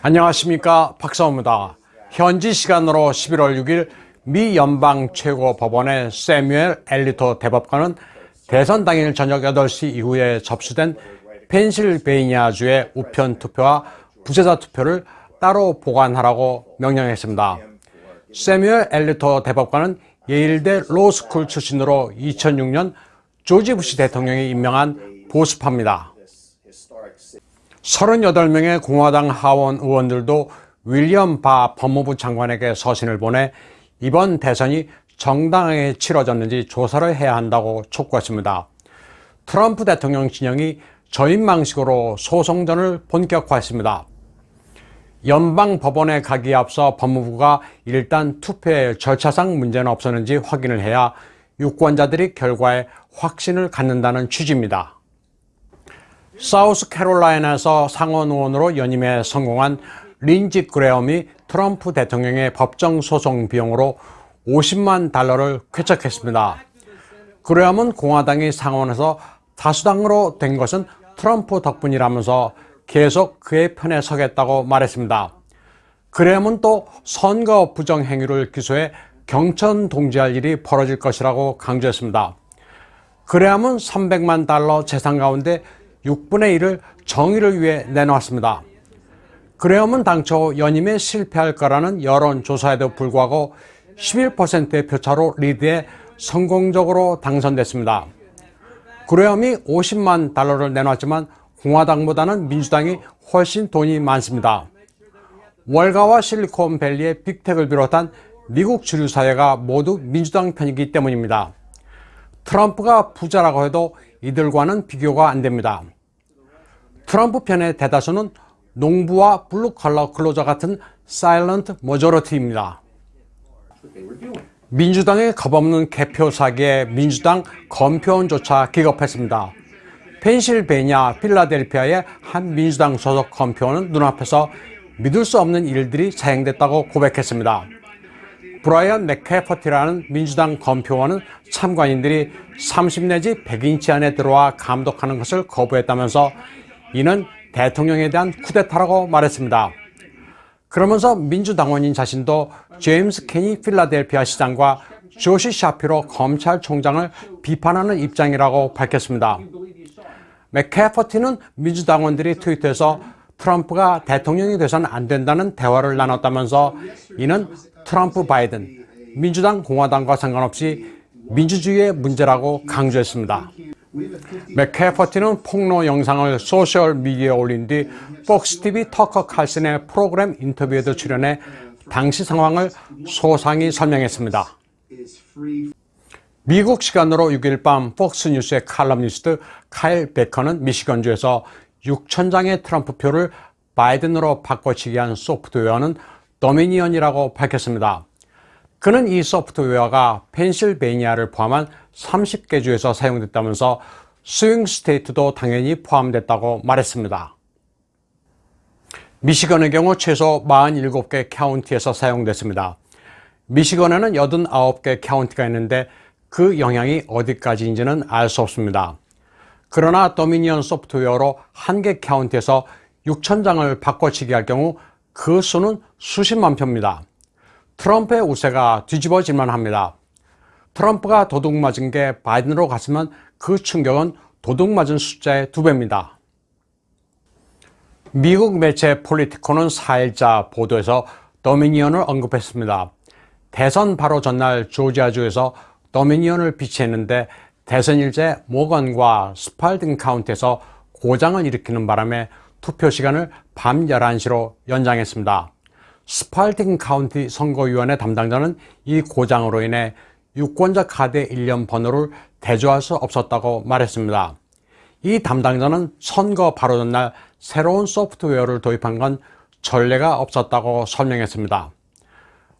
안녕하십니까, 박사호입니다. 현지 시간으로 11월 6일 미 연방 최고법원의 세뮤엘 엘리토 대법관은 대선 당일 저녁 8시 이후에 접수된 펜실베이니아주의 우편 투표와 부재자 투표를 따로 보관하라고 명령했습니다. 세뮤엘 엘리토 대법관은 예일대 로스쿨 출신으로 2006년 조지 부시 대통령이 임명한 보수파입니다. 38명의 공화당 하원 의원들도 윌리엄 바 법무부 장관에게 서신을 보내 이번 대선이 정당하게 치러졌는지 조사를 해야 한다고 촉구했습니다. 트럼프 대통령 진영이 저인망식으로 소송전을 본격화했습니다. 연방 법원에 가기에 앞서 법무부가 일단 투표의 절차상 문제는 없었는지 확인을 해야 유권자들이 결과에 확신을 갖는다는 취지입니다. 사우스캐롤라이나에서 상원 의원으로 연임에 성공한 린지 그레엄이 트럼프 대통령의 법정 소송 비용으로 $50만 쾌척했습니다. 그레엄은 공화당이 상원에서 다수당으로 된 것은 트럼프 덕분이라면서 계속 그의 편에 서겠다고 말했습니다. 그레엄은 또 선거 부정 행위를 기소해 경천 동지할 일이 벌어질 것이라고 강조했습니다. 그레엄은 $300만 재산 가운데 6분의 1을 정의를 위해 내놓았습니다. 그레엄은 당초 연임에 실패할 거라는 여론조사에도 불구하고 11%의 표차로 리드해 성공적으로 당선됐습니다. 그레엄이 $50만 내놨지만 공화당보다는 민주당이 훨씬 돈이 많습니다. 월가와 실리콘밸리의 빅텍을 비롯한 미국 주류 사회가 모두 민주당 편이기 때문입니다. 트럼프가 부자라고 해도 이들과는 비교가 안 됩니다. 트럼프 편의 대다수는 농부와 블루컬러 근로자 같은 사일런트 머저리티입니다. 민주당의 겁없는 개표 사기에 민주당 검표원조차 기겁했습니다. 펜실베이니아 필라델피아의 한 민주당 소속 검표원은 눈앞에서 믿을 수 없는 일들이 자행됐다고 고백했습니다. 브라이언 맥캐퍼티라는 민주당 검표원은 참관인들이 30 내지 100인치 안에 들어와 감독하는 것을 거부했다면서 이는 대통령에 대한 쿠데타라고 말했습니다. 그러면서 민주당원인 자신도 제임스 케니 필라델피아 시장과 조시 샤피로 검찰총장을 비판하는 입장이라고 밝혔습니다. 맥캐퍼티는 민주당원들이 트위터에서 트럼프가 대통령이 돼서는 안 된다는 대화를 나눴다면서 이는 트럼프 바이든, 민주당 공화당과 상관없이 민주주의의 문제라고 강조했습니다. 맥캐퍼티는 폭로 영상을 소셜미디어에 올린 뒤 폭스TV 터커 칼슨의 프로그램 인터뷰에도 출연해 당시 상황을 소상히 설명했습니다. 미국 시간으로 6일 밤 폭스뉴스의 칼럼니스트 카일 베커는 미시건주에서 6,000장의 트럼프 표를 바이든으로 바꿔치기 한 소프트웨어는 도미니언이라고 밝혔습니다. 그는 이 소프트웨어가 펜실베이니아를 포함한 30개 주에서 사용됐다면서 스윙 스테이트도 당연히 포함됐다고 말했습니다. 미시건의 경우 최소 47개 카운티에서 사용됐습니다. 미시건에는 89개 카운티가 있는데 그 영향이 어디까지인지는 알 수 없습니다. 그러나 도미니언 소프트웨어로 한 개 카운티에서 6,000장을 바꿔치기 할 경우 그 수는 수십만 표입니다. 트럼프의 우세가 뒤집어질만 합니다. 트럼프가 도둑 맞은 게 바이든으로 갔으면 그 충격은 도둑 맞은 숫자의 2배입니다. 미국 매체 폴리티코는 4일자 보도에서 도미니언을 언급했습니다. 대선 바로 전날 조지아주에서 도미니언을 비치했는데 대선 일제 모건과 스팔딩 카운티에서 고장을 일으키는 바람에 투표 시간을 밤 11시로 연장했습니다. 스팔딩 카운티 선거위원회 담당자는 이 고장으로 인해 유권자 카드의 일련 번호를 대조할 수 없었다고 말했습니다. 이 담당자는 선거 바로 전날 새로운 소프트웨어를 도입한 건 전례가 없었다고 설명했습니다.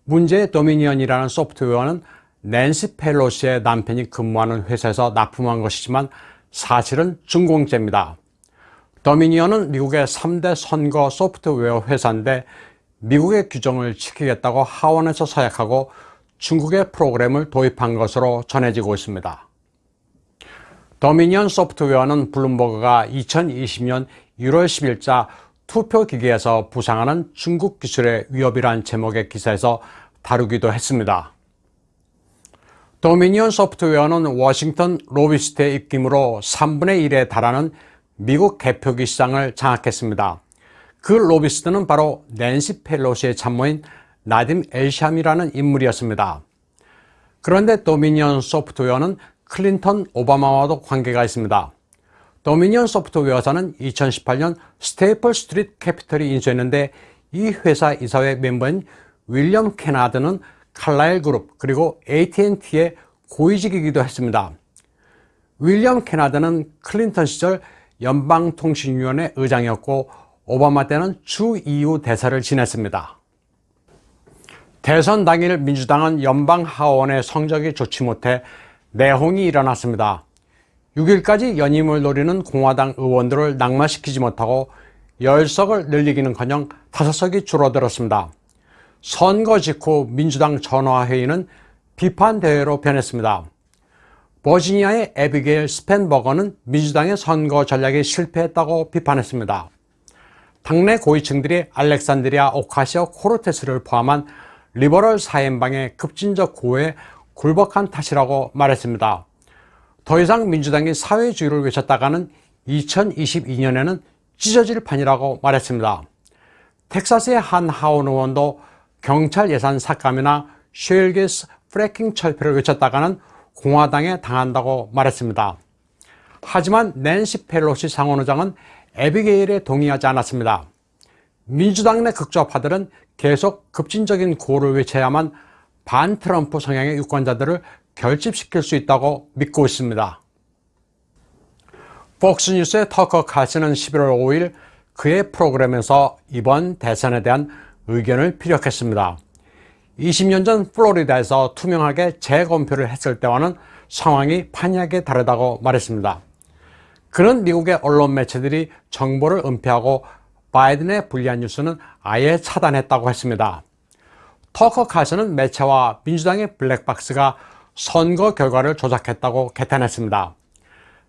문제의 도미니언이라는 소프트웨어는 낸시 펠로시의 남편이 근무하는 회사에서 납품한 것이지만 사실은 준공제입니다. 도미니언은 미국의 3대 선거 소프트웨어 회사인데 미국의 규정을 지키겠다고 하원에서 서약하고 중국의 프로그램을 도입한 것으로 전해지고 있습니다. 도미니언 소프트웨어는 블룸버그가 2020년 1월 10일자 투표기계에서 부상하는 중국 기술의 위협이란 제목의 기사에서 다루기도 했습니다. 도미니언 소프트웨어는 워싱턴 로비스트의 입김으로 3분의 1에 달하는 미국 개표기 시장을 장악했습니다. 그 로비스트는 바로 낸시 펠로시의 참모인 나딤 엘샴이라는 인물이었습니다. 그런데 도미니언 소프트웨어는 클린턴 오바마와도 관계가 있습니다. 도미니언 소프트웨어사는 2018년 스테이플 스트리트 캐피털이 인수했는데 이 회사 이사회 멤버인 윌리엄 케나드는 칼라일 그룹 그리고 AT&T의 고위직이기도 했습니다. 윌리엄 케나드는 클린턴 시절 연방통신위원회 의장이었고 오바마 때는 주 EU 대사를 지냈습니다. 대선 당일 민주당은 연방 하원의 성적이 좋지 못해 내홍이 일어났습니다. 6일까지 연임을 노리는 공화당 의원들을 낙마시키지 못하고 10석을 늘리기는커녕 5석이 줄어들었습니다. 선거 직후 민주당 전화회의는 비판 대회로 변했습니다. 버지니아의 애비게일 스펜버거는 민주당의 선거 전략이 실패했다고 비판했습니다. 당내 고위층들이 알렉산드리아 오카시오 코르테스를 포함한 리버럴 사연방의 급진적 고에 굴복한 탓이라고 말했습니다. 더 이상 민주당이 사회주의를 외쳤다가는 2022년에는 찢어질 판이라고 말했습니다. 텍사스의 한 하원 의원도 경찰 예산 삭감이나 쉐일게스 프래킹 철폐를 외쳤다가는 공화당에 당한다고 말했습니다. 하지만 낸시 펠로시 상원의장은 애비게일에 동의하지 않았습니다. 민주당 내 극좌파들은 계속 급진적인 구호를 외쳐야만 반 트럼프 성향의 유권자들을 결집시킬 수 있다고 믿고 있습니다. 폭스뉴스의 터커 칼슨은 11월 5일 그의 프로그램에서 이번 대선에 대한 의견을 피력했습니다. 20년 전 플로리다에서 투명하게 재검표를 했을 때와는 상황이 판이하게 다르다고 말했습니다. 그는 미국의 언론 매체들이 정보를 은폐하고 바이든의 불리한 뉴스는 아예 차단했다고 했습니다. 터커 칼슨은 매체와 민주당의 블랙박스가 선거 결과를 조작했다고 개탄했습니다.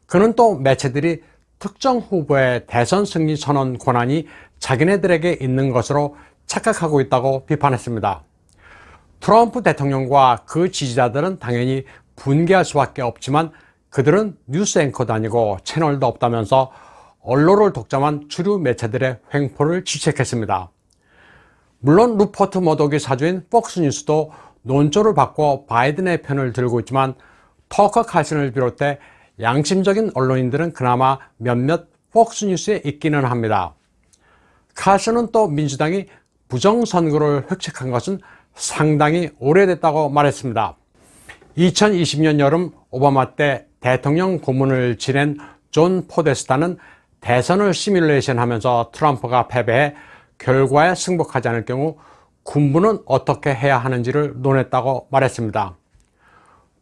그는 또 매체들이 특정 후보의 대선 승리 선언 권한이 자기네들에게 있는 것으로 착각하고 있다고 비판했습니다. 트럼프 대통령과 그 지지자들은 당연히 분개할 수밖에 없지만 그들은 뉴스 앵커도 아니고 채널도 없다면서 언론을 독점한 주류 매체들의 횡포를 지적했습니다. 물론 루퍼트 머독의 사주인 폭스뉴스도 논조를 바꿔 바이든의 편을 들고 있지만 터커 칼슨을 비롯해 양심적인 언론인들은 그나마 몇몇 폭스뉴스에 있기는 합니다. 칼슨은 또 민주당이 부정선거를 획책한 것은 상당히 오래됐다고 말했습니다. 2020년 여름 오바마 때 대통령 고문을 지낸 존 포데스타는 대선을 시뮬레이션하면서 트럼프가 패배해 결과에 승복하지 않을 경우 군부는 어떻게 해야 하는지를 논했다고 말했습니다.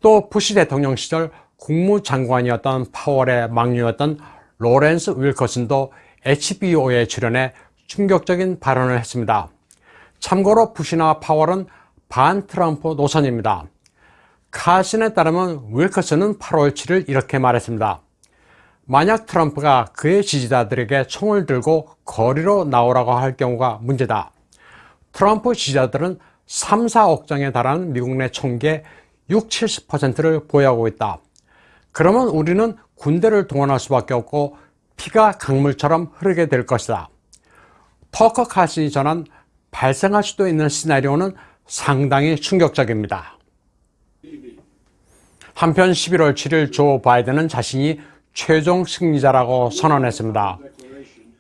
또 부시 대통령 시절 국무장관이었던 파월의 막류였던 로렌스 윌커슨도 HBO에 출연해 충격적인 발언을 했습니다. 참고로 부시나 파월은 반 트럼프 노선입니다. 칼슨에 따르면 윌커슨은 8월 7일 이렇게 말했습니다. 만약 트럼프가 그의 지지자들에게 총을 들고 거리로 나오라고 할 경우가 문제다. 트럼프 지지자들은 3, 4억 장에 달하는 미국 내 총기의 6, 70%를 보유하고 있다. 그러면 우리는 군대를 동원할 수밖에 없고 피가 강물처럼 흐르게 될 것이다. 터커 칼슨이 전한 발생할 수도 있는 시나리오는 상당히 충격적입니다. 한편 11월 7일 조 바이든은 자신이 최종 승리자라고 선언했습니다.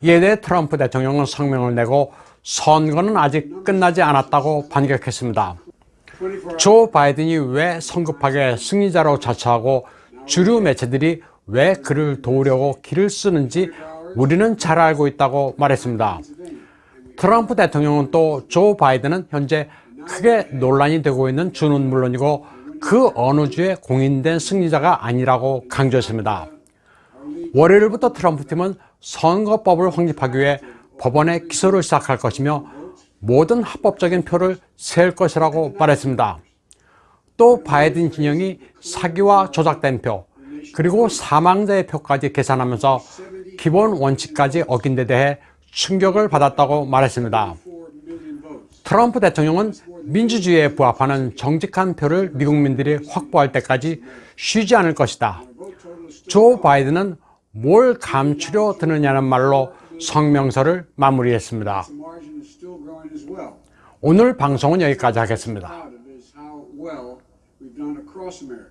이에 대해 트럼프 대통령은 성명을 내고 선거는 아직 끝나지 않았다고 반격했습니다. 조 바이든이 왜 성급하게 승리자로 자처하고 주류 매체들이 왜 그를 도우려고 길을 쓰는지 우리는 잘 알고 있다고 말했습니다. 트럼프 대통령은 또 조 바이든은 현재 크게 논란이 되고 있는 주는 물론이고 그 어느 주에 공인된 승리자가 아니라고 강조했습니다. 월요일부터 트럼프 팀은 선거법을 확립하기 위해 법원에 기소를 시작할 것이며 모든 합법적인 표를 세울 것이라고 말했습니다. 또 바이든 진영이 사기와 조작된 표, 그리고 사망자의 표까지 계산하면서 기본 원칙까지 어긴 데 대해 충격을 받았다고 말했습니다. 4 million votes. 트럼프 대통령은 민주주의에 부합하는 정직한 표를 미국민들이 확보할 때까지 쉬지 않을 것이다. 조 바이든은 뭘 감추려 드느냐는 말로 성명서를 마무리했습니다. The margin is still growing as well. 오늘 방송은 여기까지 하겠습니다. Proud of is how well we've done across America.